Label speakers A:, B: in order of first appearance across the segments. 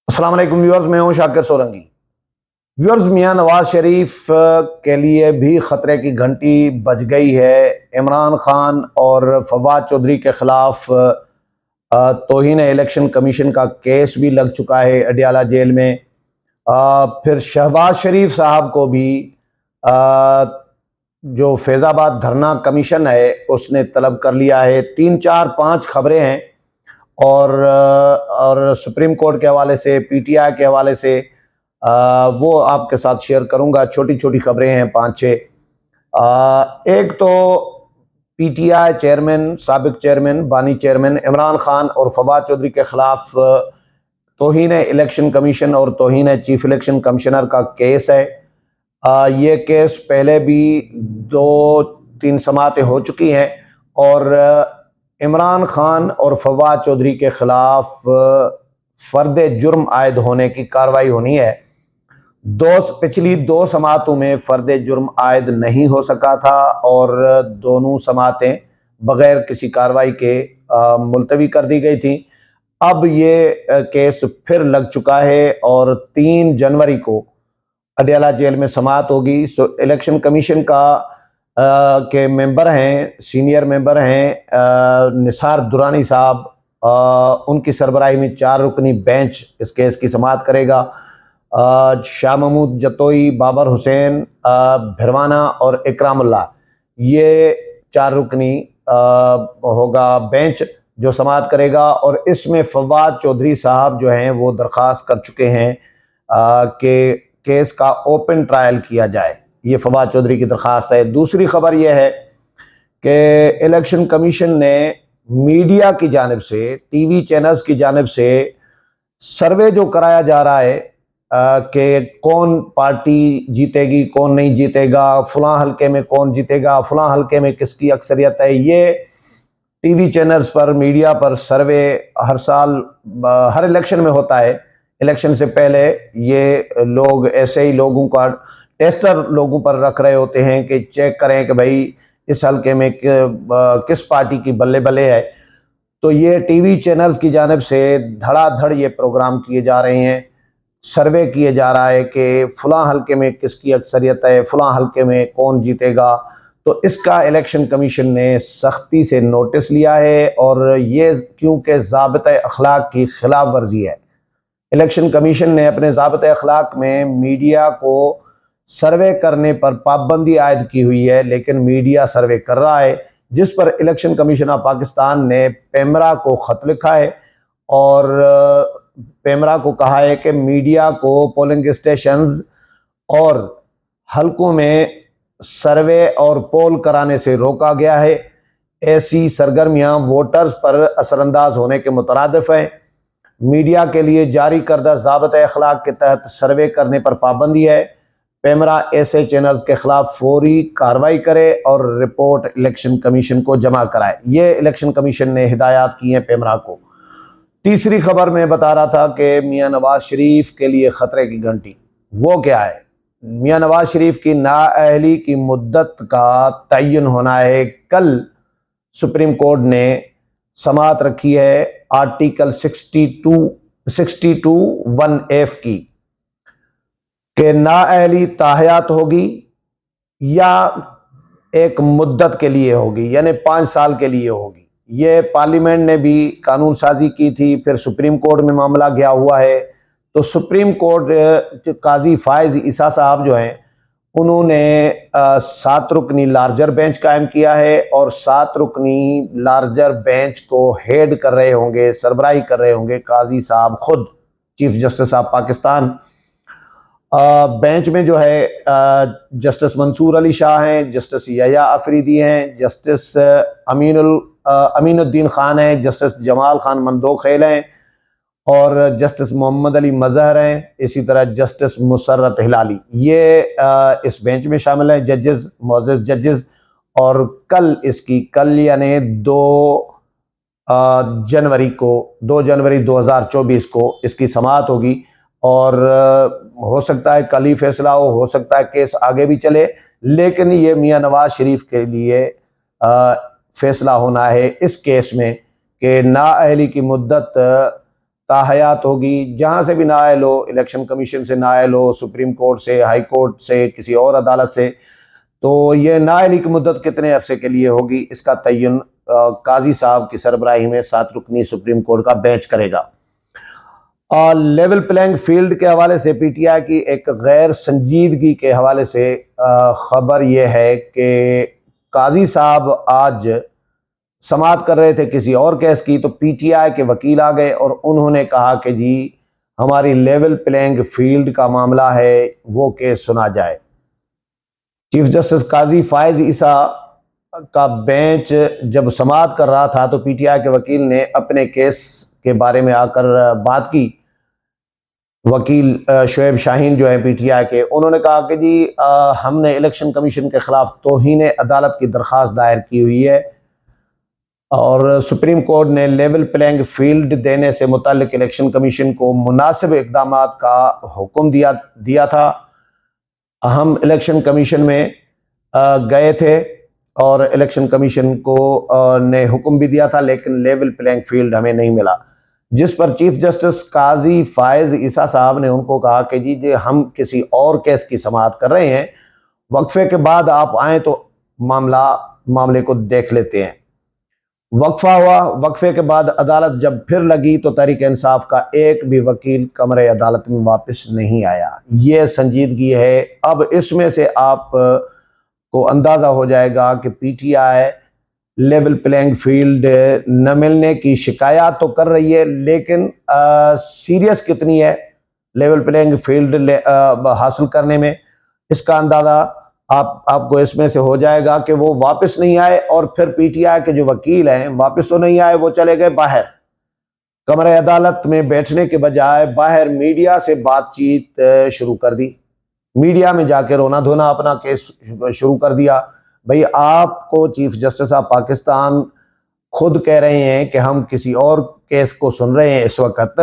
A: अस्सलाम वालेकुम व्यूअर्स, मैं हूं शाकिर सोलंकी। व्यूअर्स, मियां नवाज शरीफ के लिए भी खतरे की घंटी बज गई है। इमरान खान और फवाद चौधरी के खिलाफ तौहीन इलेक्शन कमीशन का केस भी लग चुका है अडियाला जेल में। फिर शहबाज शरीफ साहब को भी अ, जो फैज़ाबाद धरना कमीशन है उसने तलब कर लिया है। 3 4 5 खबरें हैं और सुप्रीम कोर्ट के हवाले से, पीटीआई के हवाले से वो आपके साथ शेयर करूंगा। छोटी छोटी खबरें हैं 5 6। एक तो पीटीआई चेयरमैन, साबिक चेयरमैन, बानी चेयरमैन इमरान खान और फवाद चौधरी के खिलाफ तौहीन इलेक्शन कमीशन और तौहीन चीफ इलेक्शन कमिश्नर का केस है। ये केस पहले भी 2 3 समातें हो चुकी हैं और इमरान खान और फवाद चौधरी के खिलाफ फर्द जुर्म आयद होने की कार्रवाई होनी है। पिछली 2 समातों में फर्द जुर्म आयद नहीं हो सका था और दोनों समातें बगैर किसी कार्रवाई के मुलतवी कर दी गई थी। अब ये केस फिर लग चुका है और 3 जनवरी को अडियाला जेल में समाअत होगी। इलेक्शन कमीशन का के मेंबर हैं, सीनियर मेंबर हैं निसार दुरानी साहब। उनकी सरबराही में 4 रुकनी बेंच इस केस की समाअत करेगा। शाह महमूद जतोई, बाबर हुसैन भिरवाना और इकरामुल्लाह, ये 4 रुकनी होगा बेंच जो समाअत करेगा। और इसमें फवाद चौधरी साहब जो हैं वो दरख्वास्त कर चुके हैं कि केस का ओपन ट्रायल किया जाए। ये फवाद चौधरी की दरख्वास्त है। दूसरी खबर यह है कि इलेक्शन कमीशन ने मीडिया की जानिब से, टीवी चैनल्स की जानिब से सर्वे जो कराया जा रहा है कि कौन पार्टी जीतेगी, कौन नहीं जीतेगा, फलां हल्के में कौन जीतेगा, फलां हल्के में किसकी अक्सरियत है, ये टीवी चैनल्स पर, मीडिया पर सर्वे हर साल हर इलेक्शन में होता है। इलेक्शन से पहले ये लोग ऐसे ही लोगों का टेस्टर लोगों पर रख रहे होते हैं कि चेक करें कि भाई इस हल्के में किस पार्टी की बल्ले बल्ले है। तो ये टीवी चैनल्स की जानिब से धड़ाधड़ ये प्रोग्राम किए जा रहे हैं। सर्वे किए जा रहा है कि फलां हल्के में किसकी अक्सरियत है, फलां हल्के में कौन जीतेगा। तो इसका इलेक्शन कमीशन ने सख्ती से नोटिस लिया है और ये क्योंकि ज़ाबिता अखलाक की खिलाफ वर्जी है। इलेक्शन कमीशन ने अपने ज़ाबिता अखलाक में मीडिया को सर्वे करने पर पाबंदी आयद की हुई है, लेकिन मीडिया सर्वे कर रहा है, जिस पर इलेक्शन कमीशन ऑफ पाकिस्तान ने पेमरा को ख़त लिखा है और पेमरा को कहा है कि मीडिया को पोलिंग स्टेशंस और हल्कों में सर्वे और पोल कराने से रोका गया है। ऐसी सरगर्मियां वोटर्स पर असरअंदाज होने के मुतरादिफ हैं। मीडिया के लिए जारी करदा ज़ाबिता अखलाक के तहत सर्वे करने पर पाबंदी है। पेमरा ऐसे चैनल्स के खिलाफ फौरी कार्रवाई करे और रिपोर्ट इलेक्शन कमीशन को जमा कराए। ये इलेक्शन कमीशन ने हिदायत की हैं पेमरा को। तीसरी खबर में बता रहा था कि मियां नवाज शरीफ के लिए खतरे की घंटी, वो क्या है? मियां नवाज शरीफ की नाअहली की मुद्दत का तयन होना है। कल सुप्रीम कोर्ट ने समाअत रखी है आर्टिकल 62(1)(f) की, कि नाअहली ताहयात होगी या एक मुद्दत के लिए होगी, यानी 5 साल के लिए होगी। ये पार्लियामेंट ने भी कानून साजी की थी, फिर सुप्रीम कोर्ट में मामला गया हुआ है। तो सुप्रीम कोर्ट काजी फायज ईसा साहब जो हैं उन्होंने 7 रुकनी लार्जर बेंच कायम किया है और 7 रुकनी लार्जर बेंच को हेड कर रहे होंगे, सरबराही कर रहे होंगे काजी साहब खुद, chief justice of Pakistan. Bench में जो है जस्टिस मंसूर अली शाह हैं, जस्टिस यहया अफरीदी हैं, जस्टिस अमीनुद्दीन खान हैं, जस्टिस जमाल खान मंदोखेल हैं और जस्टिस मोहम्मद अली मजहर हैं। इसी तरह जस्टिस मुसर्रत हिलाली, ये इस बेंच में शामिल हैं, जजेस, मोअज़्ज़ज़ जजेस। और कल यानी 2 जनवरी 2024 को इसकी समाअत होगी और हो सकता है कल ही फैसला हो सकता है केस आगे भी चले, लेकिन ये मियां नवाज शरीफ के लिए फैसला होना है इस केस में कि नाअहली की मुद्दत ताहयात होगी, जहाँ से भी नायल हो, इलेक्शन कमीशन से नायल हो, सुप्रीम कोर्ट से, हाई कोर्ट से, किसी और अदालत से, तो ये नायली की मुद्दत कितने अरसे के लिए होगी, इसका तयन काजी साहब की सरबराही में 7 रुकनी सुप्रीम कोर्ट का बेंच करेगा। लेवल प्लेइंग फील्ड के हवाले से पीटीआई की एक गैर संजीदगी के हवाले से खबर यह है कि काजी साहब आज समाअत कर रहे थे किसी और केस की, तो पीटीआई के वकील आ गए और उन्होंने कहा कि जी हमारी लेवल प्लेइंग फील्ड का मामला है, वो केस सुना जाए। चीफ जस्टिस काजी फायज ईसा का बेंच जब समाअत कर रहा था तो पीटीआई के वकील ने अपने केस के बारे में आकर बात की। वकील शुएब शाहीन जो है पीटीआई के, उन्होंने कहा कि जी हमने इलेक्शन कमीशन के खिलाफ तौहीन अदालत की दरख्वास्त दायर की हुई है और सुप्रीम कोर्ट ने लेवल प्लेइंग फील्ड देने से मुताल्लिक इलेक्शन कमीशन को मुनासिब इक़दाम का हुक्म दिया था। हम इलेक्शन कमीशन में गए थे और इलेक्शन कमीशन को ने हुक्म भी दिया था, लेकिन लेवल प्लेइंग फील्ड हमें नहीं मिला, जिस पर चीफ जस्टिस काजी फायज ईसा साहब ने उनको कहा कि जी हम किसी और केस की समाअत कर रहे हैं, वक्फे के बाद आप आए तो मामले को देख लेते हैं। वक्फा हुआ, वक्फे के बाद अदालत जब फिर लगी तो तहरीक इंसाफ का एक भी वकील कमरे अदालत में वापस नहीं आया। ये संजीदगी है। अब इसमें से आप को अंदाजा हो जाएगा कि पीटीआई लेवल प्लेइंग फील्ड न मिलने की शिकायत तो कर रही है, लेकिन सीरियस कितनी है लेवल प्लेइंग फील्ड हासिल करने में, इसका अंदाजा आपको इसमें से हो जाएगा कि वो वापस नहीं आए। और फिर पीटीआई के जो वकील हैं वापस तो नहीं आए, वो चले गए बाहर, कमरे अदालत में बैठने के बजाय बाहर मीडिया से बातचीत शुरू कर दी, मीडिया में जाके रोना धोना अपना केस शुरू कर दिया। भाई आपको चीफ जस्टिस ऑफ पाकिस्तान खुद कह रहे हैं कि हम किसी और केस को सुन रहे हैं इस वक्त,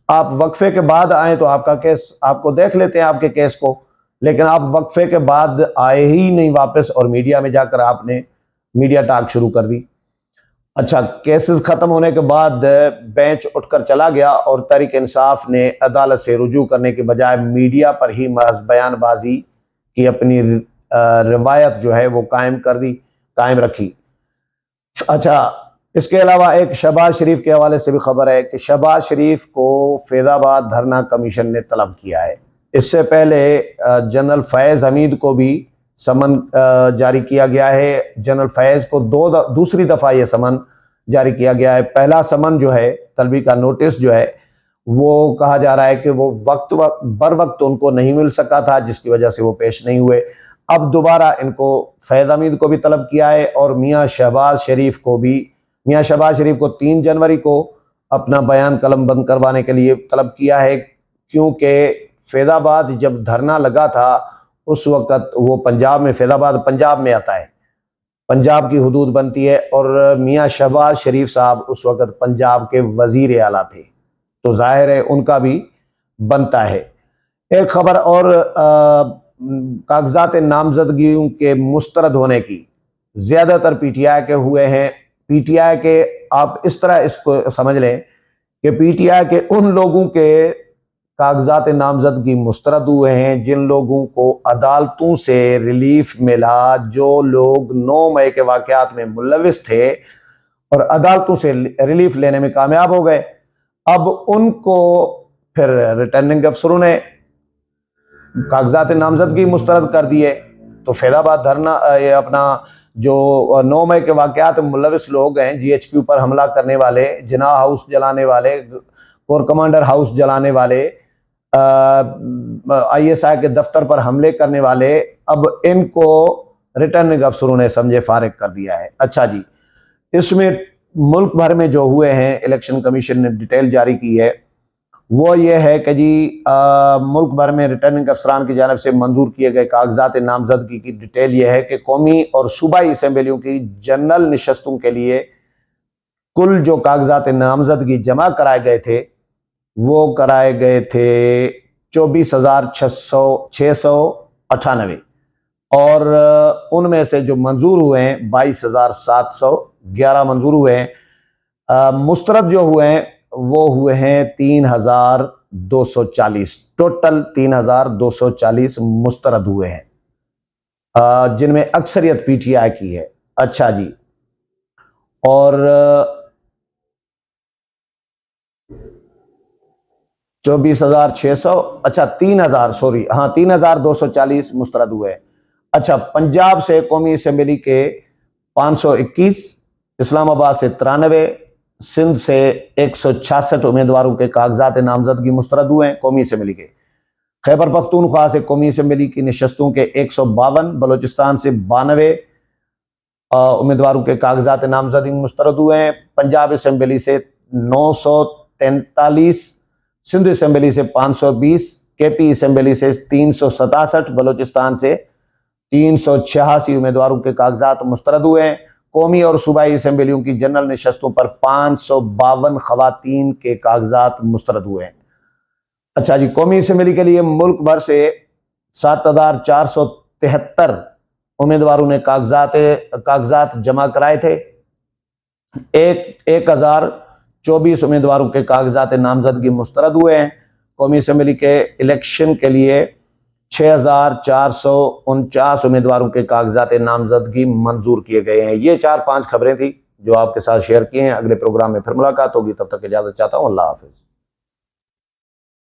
A: आप वक्फे के बाद आए तो आपका केस आपको देख लेते हैं आपके केस को, लेकिन आप वक्फे के बाद आए ही नहीं वापस और मीडिया में जाकर आपने मीडिया टॉक शुरू कर दी। अच्छा, केसेस खत्म होने के बाद बेंच उठकर चला गया और तहरीक इंसाफ ने अदालत से रुजू करने के बजाय मीडिया पर ही महज बयानबाजी की अपनी रिवायत जो है वो कायम रखी। अच्छा, इसके अलावा एक शहबाज शरीफ के हवाले से भी खबर है कि शहबाज शरीफ को फैज़ाबाद धरना कमीशन ने तलब किया है। इससे पहले जनरल फैज़ हमीद को भी समन जारी किया गया है। जनरल फैज़ को दूसरी दफ़ा ये समन जारी किया गया है। पहला समन जो है, तलबी का नोटिस जो है, वो कहा जा रहा है कि वो बर वक्त उनको नहीं मिल सका था, जिसकी वजह से वो पेश नहीं हुए। अब दोबारा इनको फैज़ हमीद को भी तलब किया है और मियाँ शहबाज शरीफ को 3 जनवरी को अपना बयान कलम बंद करवाने के लिए तलब किया है, क्योंकि फैज़ाबाद जब धरना लगा था उस वक़्त वो फैज़ाबाद पंजाब में आता है, पंजाब की हुदूद बनती है और मियाँ शहबाज शरीफ साहब उस वक़्त पंजाब के वज़ीर आला थे, तो जाहिर है उनका भी बनता है। एक खबर और कागजात नामजदगियों के मुस्तरद होने की, ज़्यादातर पीटीआई के हुए हैं। पीटीआई के, आप इस तरह इसको समझ लें कि पीटीआई के उन लोगों के कागजात नामजदगी मुस्तरद हुए हैं जिन लोगों को अदालतों से रिलीफ मिला, जो लोग 9 मई के वाक़यात में मुलविस थे और अदालतों से रिलीफ लेने में कामयाब हो गए। अब उनको फिर रिटर्निंग अफसरों ने कागजात नामजदगी मुस्तरद कर दिए, तो फैज़ाबाद धरना ये अपना जो 9 मई के वाक़यात में मुलविस लोग हैं, जीएचक्यू पर हमला करने वाले, जिनाह हाउस जलाने वाले, कोर कमांडर हाउस जलाने वाले, आईएसआई के दफ्तर पर हमले करने वाले, अब इनको रिटर्निंग अफसरों ने समझे फारिग कर दिया है। अच्छा जी, इसमें मुल्क भर में जो हुए हैं, इलेक्शन कमीशन ने डिटेल जारी की है, वो ये है कि जी मुल्क भर में रिटर्निंग अफसरान की जानिब से मंजूर किए गए कागजात नामजदगी की डिटेल ये है कि कौमी और सूबाई असम्बलियों की जनरल नशस्तों के लिए कुल जो कागजात नामजदगी जमा कराए गए थे वो कराए गए थे 24,698 और उनमें से जो मंजूर हुए हैं 22,711 मंजूर हुए हैं। मुस्तरद जो हुए हैं वो हुए हैं 3240, टोटल 3240 मुस्तरद हुए हैं, जिनमें अक्सरियत पीटीआई की है। अच्छा जी, और 24,600, अच्छा 3,000, सॉरी, हाँ 3,240 मुस्तरद हुए। अच्छा, पंजाब से कौमी असेंबली के 521, इस्लामाबाद से 93, सिंध से 166 उम्मीदवारों के कागजात नामजदगी मुस्तरद हुए हैं कौमी असेंबली के। खैबर पख्तूनख्वा से कौमी असेंबली की नशस्तों के 152, बलूचिस्तान से 92 उम्मीदवारों के कागजात नामजदगी मुस्तरद हुए हैं। पंजाब असेंबली से 943, सिंध असेंबली से 520, केपी असेंबली से 367, बलूचिस्तान से 386 उम्मीदवारों के कागजात मुस्तरद हुए हैं। कौमी और सूबाई असेंबलियों की जनरल नशस्तों पर 552 खवातीन के कागजात मुस्तरद हुए हैं। अच्छा जी, कौमी असेंबली के लिए मुल्क भर से 7,473 उम्मीदवारों ने कागजात जमा कराए थे। 1,024 उम्मीदवारों के कागजात नामजदगी मुस्तरद हुए हैं। कौमी असेंबली के इलेक्शन के लिए 6,449 उम्मीदवारों के कागजात नामजदगी मंजूर किए गए हैं। ये 4-5 खबरें थी जो आपके साथ शेयर की हैं। अगले प्रोग्राम में फिर मुलाकात होगी, तब तक इजाजत चाहता हूँ। अल्लाह हाफिज।